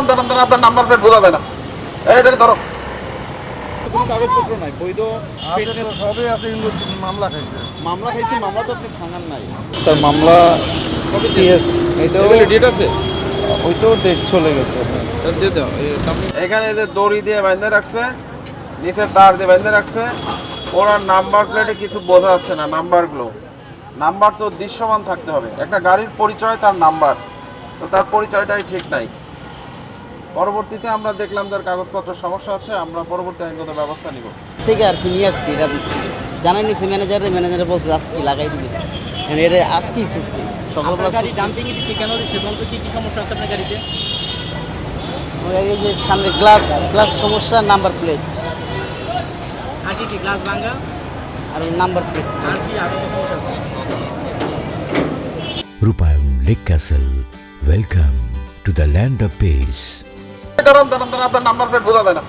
দাঁড়ান দাঁড়ান দাঁড়ান, আপনার নাম্বার প্লেট বোঝা যায় না। এটা ধরো। কোনো কাগজপত্র নাই, বৈধ ফিটনেস। সবে আপনি কিন্তু মামলা খাইছে। মামলা খাইছি, মামলা তো আপনি ভাঙান নাই স্যার। মামলা সিএস এটাও ডেট আছে, ওইটাও ডেট চলে গেছে। দিয়ে দাও। এখানে যে দড়ি দিয়ে বেঁধে রাখছে, নিচে তার দিয়ে বেঁধে রাখছে, ওনার নাম্বার প্লেটে কিছু বোঝা যাচ্ছে না। নাম্বার তো দৃশ্যমান থাকতে হবে। একটা গাড়ির পরিচয় তার নাম্বার, তো তার পরিচয়টাই ঠিক নাই। পরবর্তীতে আমরা দেখলাম যার কাগজপত্র সমস্যা আছে, আমরা পরবর্তী আইনগত ব্যবস্থা নিব। থেকে আর কি নিয়ে আসছি, এটা জানাই নিছি ম্যানেজারে বলছে আজকে লাগাই দিবে। এটা আজকেই ছুটছি সকালবেলা। গাড়ি ডাম্পিং এ দিচ্ছে কেন দিচ্ছে বলতো, কি কি সমস্যা আছে আপনার গাড়িতে? এই যে সামনে গ্লাস সমস্যা, নাম্বার প্লেট আর কি কি গ্লাস ভাঙা, আর নাম্বার প্লেট। আর কি আরো সমস্যা আছে? Rupayam Lake Castle. Welcome to the land of peace. দাঁড়ান দাঁড়ান দাঁড়ান, আপনার নাম্বার প্লেট বোঝা যায় না।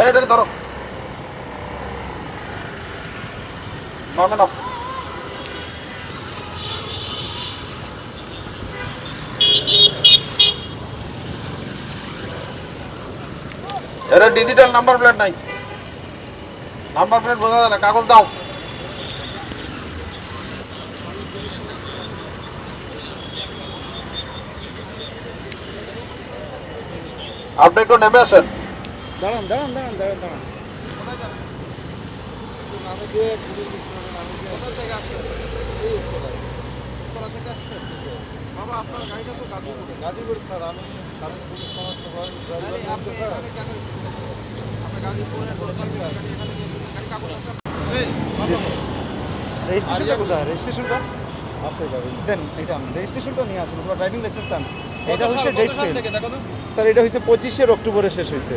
এটা ধরো। নামে নাও। এটা ডিজিটাল নাম্বার প্লেট নাই, নাম্বার প্লেট বোঝা যায় না। কাগজ দাও। আপনি একটু নেমে আসেন। দাঁড়ান দাঁড়ান দাঁড়ান দাঁড়ান দাঁড়ান। বাবা, আপনার গাড়িটা তো গাজীপুর স্যার, আমি পুলিশ কনস্টেবল। রেজিস্ট্রেশনটা কোথায়? রেজিস্ট্রেশনটা দেন, এটা রেজিস্ট্রেশনটা নিয়ে আসুন, পুরো ড্রাইভিং লাইসেন্স দেন। এটা হচ্ছে ডেট ফেল স্যার, এটা হচ্ছে 25 অক্টোবরে শেষ হয়েছে।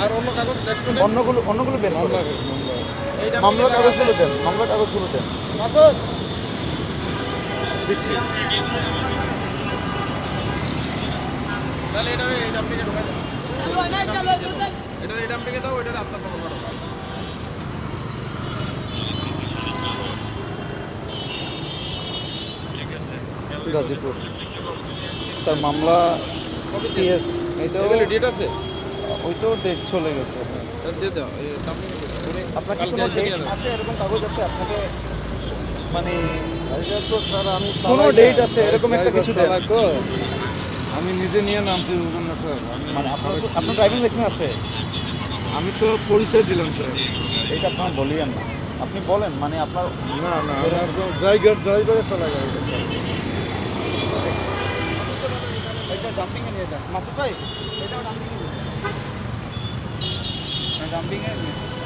আর অন্য কাগজ অন্যগুলো বের করুন। মামলার কাগজগুলো দেন, মামলার কাগজগুলো দেন, দিচ্ছি। তাহলে এটা আপনাকে ঢোকাই দেন। এটা আপনাকে দাও, এটা আপনার প্রমাণ করো। গাজীপুর স্যার, মামলা সিএস এটাও ডেট আছে, ওইটাও ডেট চলে গেছে। দিয়ে দাও। আপনার কি কোনো ডেট আছে, এরকম কাগজ আছে আপনাকে? মানে স্যার আমি কোনো ডেট আছে এরকম একটা কিছু দেন। আমি নিজে নিয়ে নামছি, বুঝলেন না স্যার। মানে আপনার ড্রাইভিং লাইসেন্স আছে? আমি তো পরিচয় দিলাম স্যার। এটা আপনার বলিয়েন না, আপনি বলেন। মানে আপনার না না, আমার ড্রাইভারে চলা গাড়িটা স্যার। এটা ডাম্পিংয়ে নিয়ে যান। মাসুদ ভাই, এটাও ডাম্পিংয়ে নিয়ে যান। ডাম্পিংয়ে নিয়ে যান।